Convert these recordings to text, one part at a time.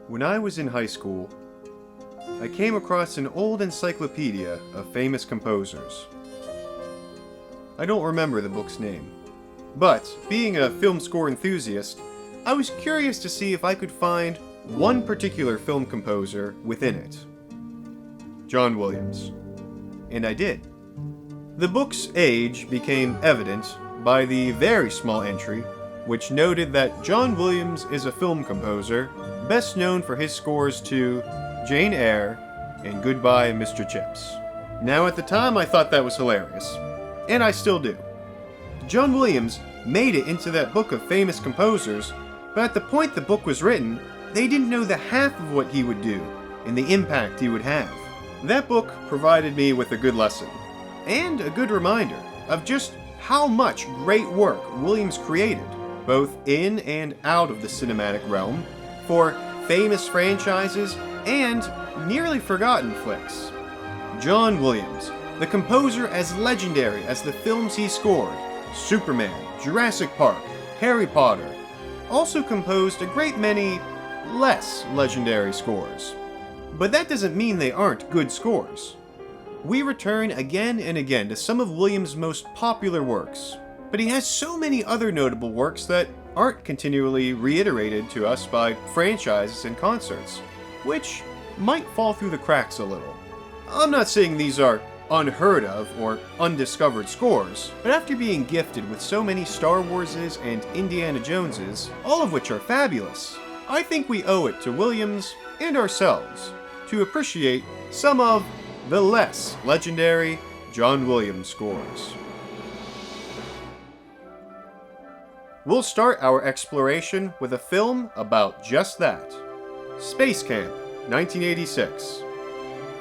When I was in high school, I came across an old encyclopedia of famous composers. I don't remember the book's name, but being a film score enthusiast, I was curious to see if I could find one particular film composer within it. John Williams. And I did. The book's age became evident by the very small entry which noted that John Williams is a film composer best known for his scores to Jane Eyre and Goodbye, Mr. Chips. Now, at the time, I thought that was hilarious, and I still do. John Williams made it into that book of famous composers, but at the point the book was written, they didn't know the half of what he would do and the impact he would have. That book provided me with a good lesson, and a good reminder of just how much great work Williams created, both in and out of the cinematic realm, for famous franchises and nearly forgotten flicks. John Williams, the composer as legendary as the films he scored, Superman, Jurassic Park, Harry Potter, also composed a great many less legendary scores. But that doesn't mean they aren't good scores. We return again and again to some of Williams' most popular works, but he has so many other notable works that aren't continually reiterated to us by franchises and concerts, which might fall through the cracks a little. I'm not saying these are unheard of or undiscovered scores, but after being gifted with so many Star Warses and Indiana Joneses, all of which are fabulous, I think we owe it to Williams and ourselves to appreciate some of the less legendary John Williams scores. We'll start our exploration with a film about just that. Space Camp, 1986.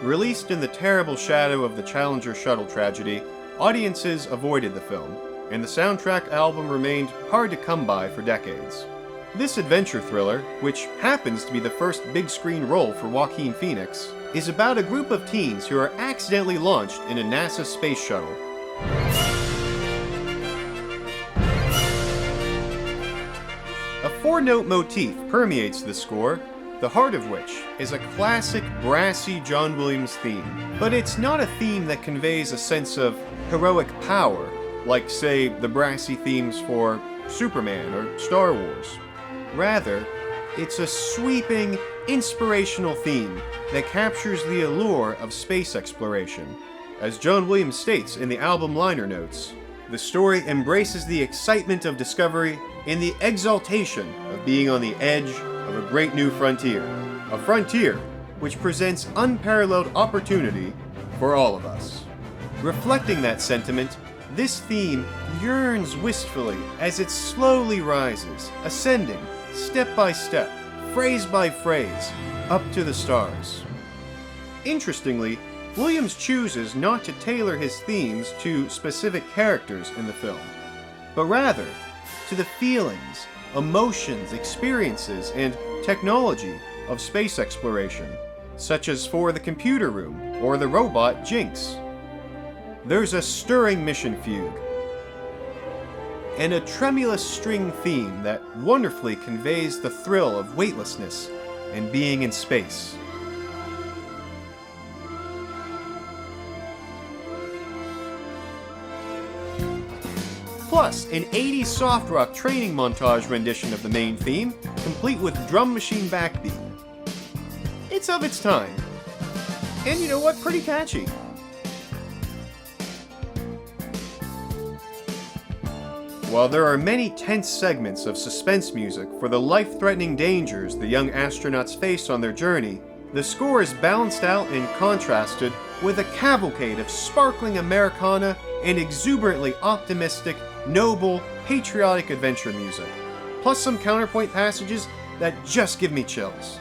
Released in the terrible shadow of the Challenger shuttle tragedy, audiences avoided the film, and the soundtrack album remained hard to come by for decades. This adventure thriller, which happens to be the first big screen role for Joaquin Phoenix, is about a group of teens who are accidentally launched in a NASA space shuttle. A four-note motif permeates the score, the heart of which is a classic brassy John Williams theme. But it's not a theme that conveys a sense of heroic power, like, say, the brassy themes for Superman or Star Wars. Rather, it's a sweeping, inspirational theme that captures the allure of space exploration. As John Williams states in the album liner notes, the story embraces the excitement of discovery and the exaltation of being on the edge of a great new frontier. A frontier which presents unparalleled opportunity for all of us. Reflecting that sentiment, this theme yearns wistfully as it slowly rises, ascending, step by step, phrase by phrase, up to the stars. Interestingly, Williams chooses not to tailor his themes to specific characters in the film, but rather to the feelings, emotions, experiences, and technology of space exploration, such as for the computer room or the robot Jinx. There's a stirring mission fugue, and a tremulous string theme that wonderfully conveys the thrill of weightlessness and being in space. Plus, an 80s soft rock training montage rendition of the main theme, complete with drum machine backbeat. It's of its time. And you know what? Pretty catchy. While there are many tense segments of suspense music for the life-threatening dangers the young astronauts face on their journey, the score is balanced out and contrasted with a cavalcade of sparkling Americana and exuberantly optimistic, noble, patriotic adventure music, plus some counterpoint passages that just give me chills.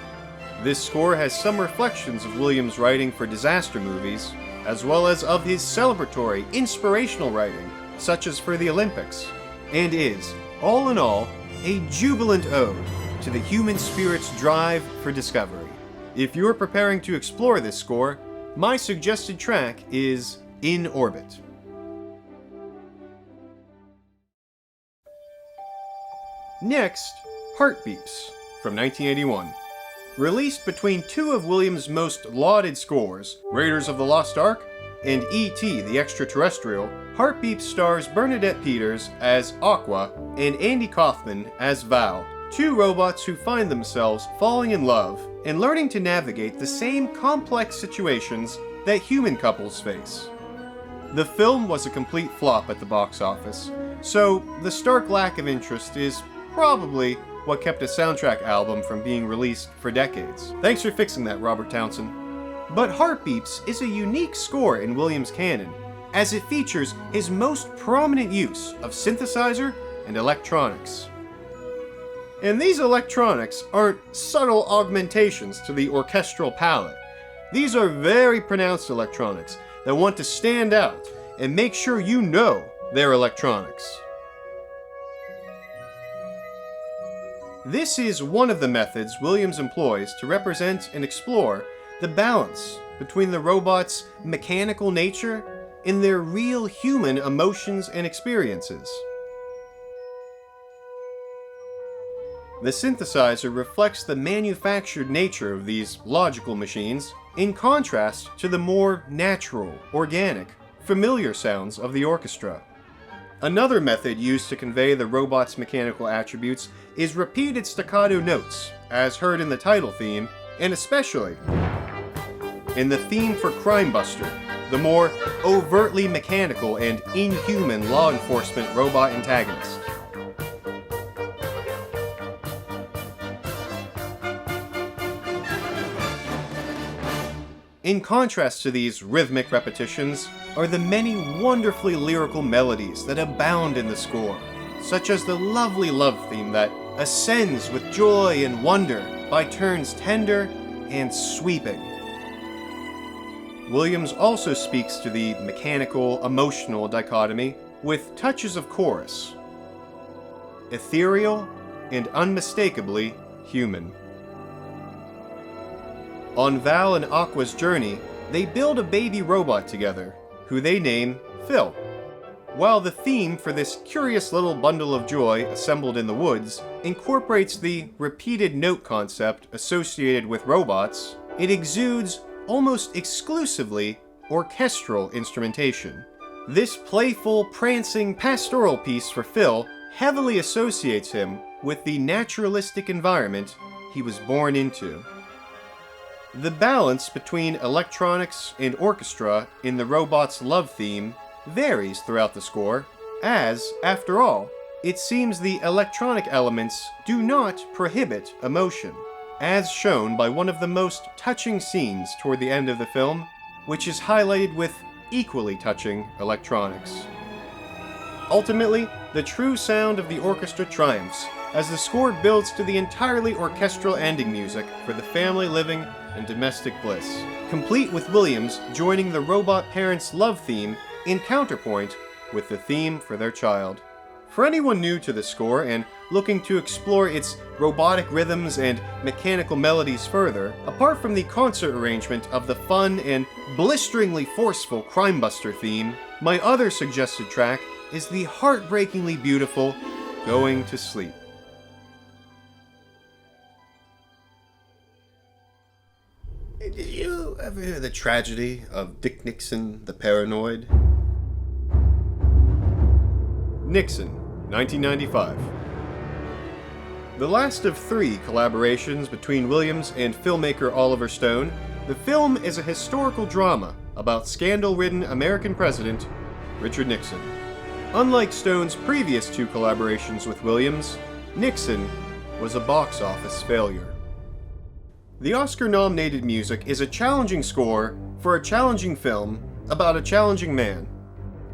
This score has some reflections of Williams' writing for disaster movies, as well as of his celebratory, inspirational writing, such as for the Olympics, and is, all in all, a jubilant ode to the human spirit's drive for discovery. If you're preparing to explore this score, my suggested track is In Orbit. Next, Heartbeeps from 1981. Released between two of Williams' most lauded scores, Raiders of the Lost Ark and E.T. the Extraterrestrial, Heartbeeps stars Bernadette Peters as Aqua and Andy Kaufman as Val, two robots who find themselves falling in love and learning to navigate the same complex situations that human couples face. The film was a complete flop at the box office, so the stark lack of interest is probably what kept a soundtrack album from being released for decades. Thanks for fixing that, Robert Townsend. But Heartbeeps is a unique score in Williams' canon, as it features his most prominent use of synthesizer and electronics. And these electronics aren't subtle augmentations to the orchestral palette. These are very pronounced electronics that want to stand out and make sure you know they're electronics. This is one of the methods Williams employs to represent and explore the balance between the robot's mechanical nature and their real human emotions and experiences. The synthesizer reflects the manufactured nature of these logical machines, in contrast to the more natural, organic, familiar sounds of the orchestra. Another method used to convey the robot's mechanical attributes is repeated staccato notes, as heard in the title theme, and especially in the theme for Crime Buster, the more overtly mechanical and inhuman law enforcement robot antagonist. In contrast to these rhythmic repetitions are the many wonderfully lyrical melodies that abound in the score, such as the lovely love theme that ascends with joy and wonder, by turns tender and sweeping. Williams also speaks to the mechanical-emotional dichotomy with touches of chorus, ethereal and unmistakably human. On Val and Aqua's journey, they build a baby robot together, who they name Phil. While the theme for this curious little bundle of joy assembled in the woods incorporates the repeated note concept associated with robots, it exudes almost exclusively orchestral instrumentation. This playful, prancing pastoral piece for Phil heavily associates him with the naturalistic environment he was born into. The balance between electronics and orchestra in the robot's love theme varies throughout the score, as, after all, it seems the electronic elements do not prohibit emotion, as shown by one of the most touching scenes toward the end of the film, which is highlighted with equally touching electronics. Ultimately, the true sound of the orchestra triumphs as the score builds to the entirely orchestral ending music for the family living and domestic bliss, complete with Williams joining the robot parents' love theme in counterpoint with the theme for their child. For anyone new to the score and looking to explore its robotic rhythms and mechanical melodies further, apart from the concert arrangement of the fun and blisteringly forceful Crime Buster theme, my other suggested track is the heartbreakingly beautiful Going to Sleep. Did you ever hear the tragedy of Dick Nixon the Paranoid? Nixon, 1995. The last of three collaborations between Williams and filmmaker Oliver Stone, the film is a historical drama about scandal-ridden American President Richard Nixon. Unlike Stone's previous two collaborations with Williams, Nixon was a box office failure. The Oscar-nominated music is a challenging score for a challenging film about a challenging man.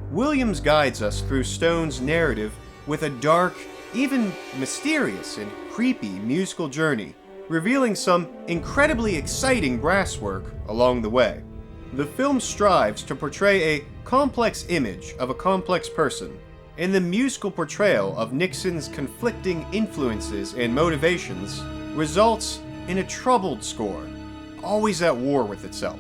Williams guides us through Stone's narrative with a dark, even mysterious and creepy musical journey, revealing some incredibly exciting brass work along the way. The film strives to portray a complex image of a complex person, and the musical portrayal of Nixon's conflicting influences and motivations results in a troubled score, always at war with itself.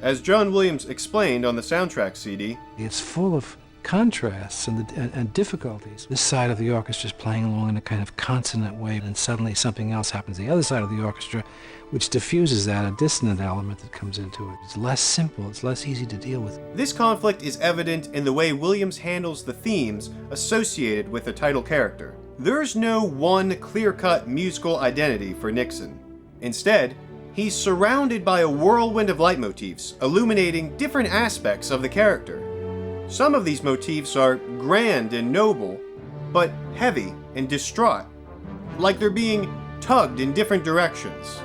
As John Williams explained on the soundtrack CD, it's full of contrasts and difficulties. This side of the orchestra is playing along in a kind of consonant way, and suddenly something else happens. The other side of the orchestra, which diffuses that, a dissonant element that comes into it. It's less simple, it's less easy to deal with. This conflict is evident in the way Williams handles the themes associated with the title character. There's no one clear-cut musical identity for Nixon. Instead, he's surrounded by a whirlwind of leitmotifs, illuminating different aspects of the character. Some of these motifs are grand and noble, but heavy and distraught, like they're being tugged in different directions.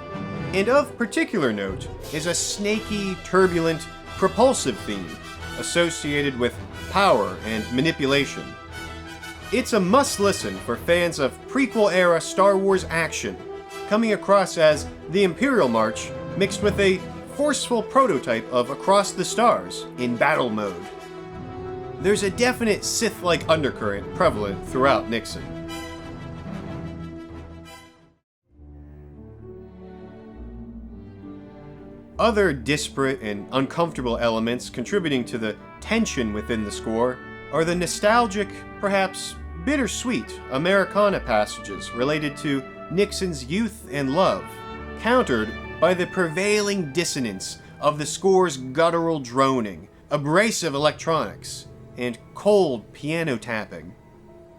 And of particular note is a snaky, turbulent, propulsive theme associated with power and manipulation. It's a must-listen for fans of prequel-era Star Wars action, coming across as the Imperial March mixed with a forceful prototype of Across the Stars in battle mode. There's a definite Sith-like undercurrent prevalent throughout Nixon. Other disparate and uncomfortable elements contributing to the tension within the score are the nostalgic, perhaps bittersweet Americana passages related to Nixon's youth and love, countered by the prevailing dissonance of the score's guttural droning, abrasive electronics, and cold piano tapping.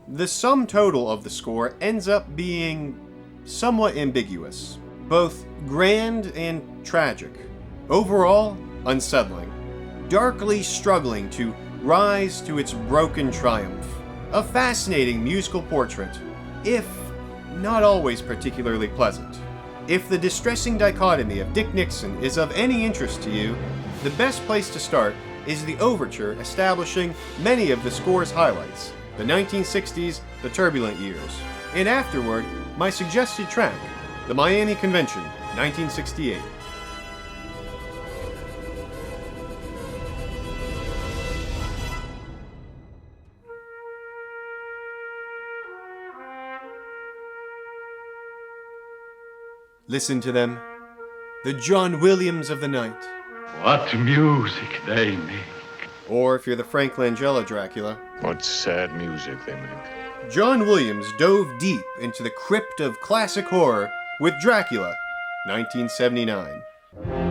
The sum total of the score ends up being somewhat ambiguous, both grand and tragic. Overall, unsettling, darkly struggling to rise to its broken triumph. A fascinating musical portrait, if not always particularly pleasant. If the distressing dichotomy of Dick Nixon is of any interest to you, the best place to start is the overture establishing many of the score's highlights, the 1960s, the turbulent years, and afterward, my suggested track, the Miami Convention, 1968. Listen to them, the John Williams of the night. What music they make. Or if you're the Frank Langella Dracula, what sad music they make. John Williams dove deep into the crypt of classic horror with Dracula, 1979.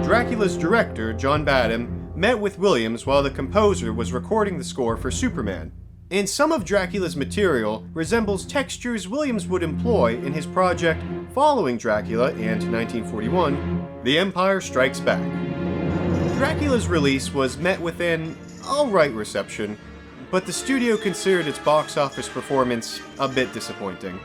Dracula's director, John Badham, met with Williams while the composer was recording the score for Superman. And some of Dracula's material resembles textures Williams would employ in his project following Dracula and 1941, The Empire Strikes Back. Dracula's release was met with an alright reception, but the studio considered its box office performance a bit disappointing.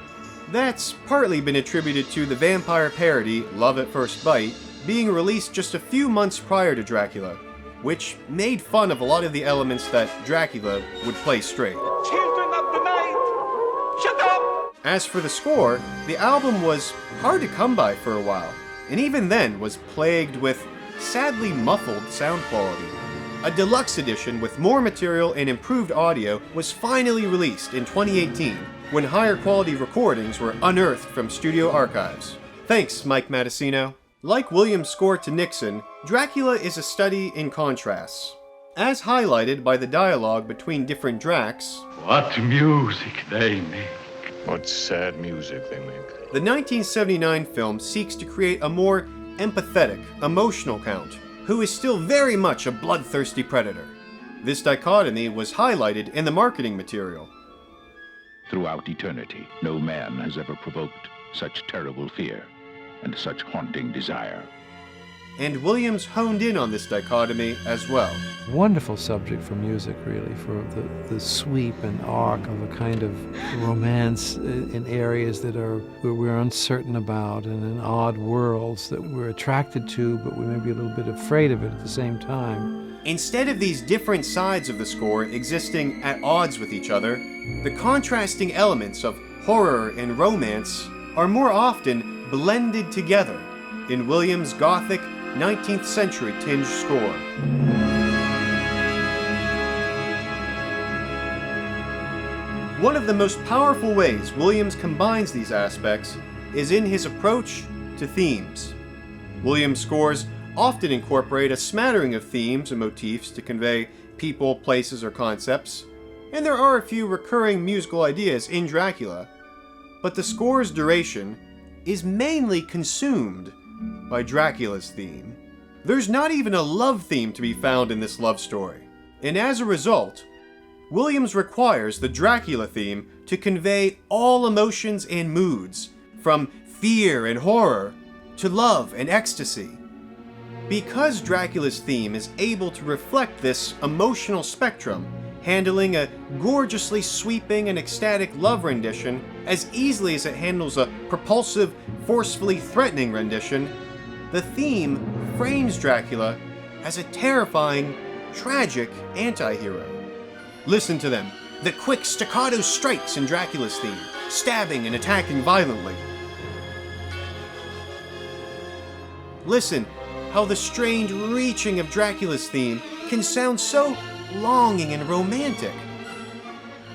That's partly been attributed to the vampire parody Love at First Bite being released just a few months prior to Dracula, which made fun of a lot of the elements that Dracula would play straight. Children of the night, shut up! As for the score, the album was hard to come by for a while, and even then was plagued with sadly muffled sound quality. A deluxe edition with more material and improved audio was finally released in 2018, when higher quality recordings were unearthed from studio archives. Thanks, Mike Matessino. Like Williams' score to Nixon, Dracula is a study in contrasts. As highlighted by the dialogue between different Dracs, what music they make. What sad music they make. The 1979 film seeks to create a more empathetic, emotional Count, who is still very much a bloodthirsty predator. This dichotomy was highlighted in the marketing material. Throughout eternity, no man has ever provoked such terrible fear and such haunting desire. And Williams honed in on this dichotomy as well. Wonderful subject for music, really, for the sweep and arc of a kind of romance in areas that are where we're uncertain about and in odd worlds that we're attracted to, but we may be a little bit afraid of it at the same time. Instead of these different sides of the score existing at odds with each other, the contrasting elements of horror and romance are more often blended together in Williams' gothic 19th century tinged score. One of the most powerful ways Williams combines these aspects is in his approach to themes. Williams' scores often incorporate a smattering of themes and motifs to convey people, places, or concepts, and there are a few recurring musical ideas in Dracula, but the score's duration is mainly consumed by Dracula's theme. There's not even a love theme to be found in this love story, and as a result, Williams requires the Dracula theme to convey all emotions and moods, from fear and horror to love and ecstasy. Because Dracula's theme is able to reflect this emotional spectrum, handling a gorgeously sweeping and ecstatic love rendition as easily as it handles a propulsive, forcefully threatening rendition, the theme frames Dracula as a terrifying, tragic anti-hero. Listen to them, the quick staccato strikes in Dracula's theme, stabbing and attacking violently. Listen how the strained reaching of Dracula's theme can sound so longing and romantic,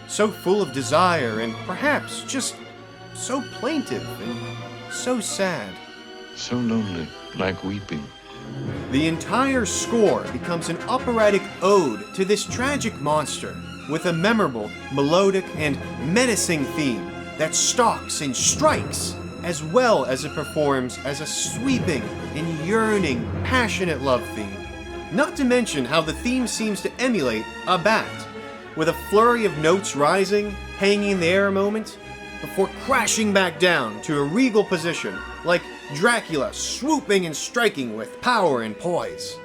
so full of desire and perhaps just so plaintive and so sad. So lonely, like weeping. The entire score becomes an operatic ode to this tragic monster, with a memorable, melodic, and menacing theme that stalks and strikes, as well as it performs as a sweeping and yearning, passionate love theme. Not to mention how the theme seems to emulate a bat, with a flurry of notes rising, hanging in the air a moment, before crashing back down to a regal position, like Dracula swooping and striking with power and poise.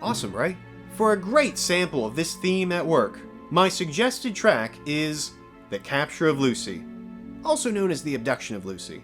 Awesome, right? For a great sample of this theme at work, my suggested track is The Capture of Lucy, also known as The Abduction of Lucy.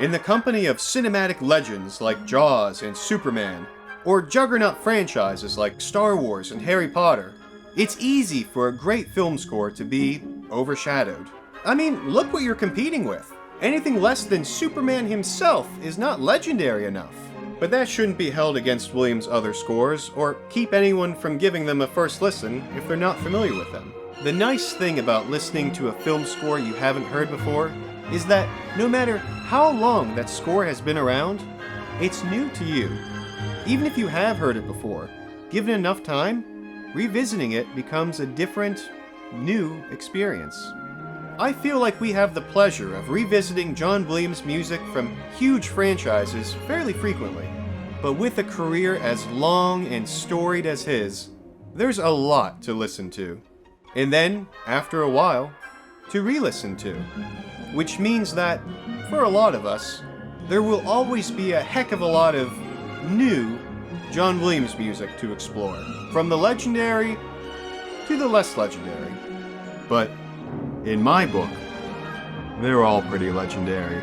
In the company of cinematic legends like Jaws and Superman, or juggernaut franchises like Star Wars and Harry Potter, it's easy for a great film score to be overshadowed. I mean, look what you're competing with. Anything less than Superman himself is not legendary enough. But that shouldn't be held against Williams' other scores, or keep anyone from giving them a first listen if they're not familiar with them. The nice thing about listening to a film score you haven't heard before is that no matter how long that score has been around, it's new to you. Even if you have heard it before, given enough time, revisiting it becomes a different, new experience. I feel like we have the pleasure of revisiting John Williams' music from huge franchises fairly frequently. But with a career as long and storied as his, there's a lot to listen to. And then, after a while, to re-listen to. Which means that, for a lot of us, there will always be a heck of a lot of new John Williams music to explore. From the legendary to the less legendary. But in my book, they're all pretty legendary.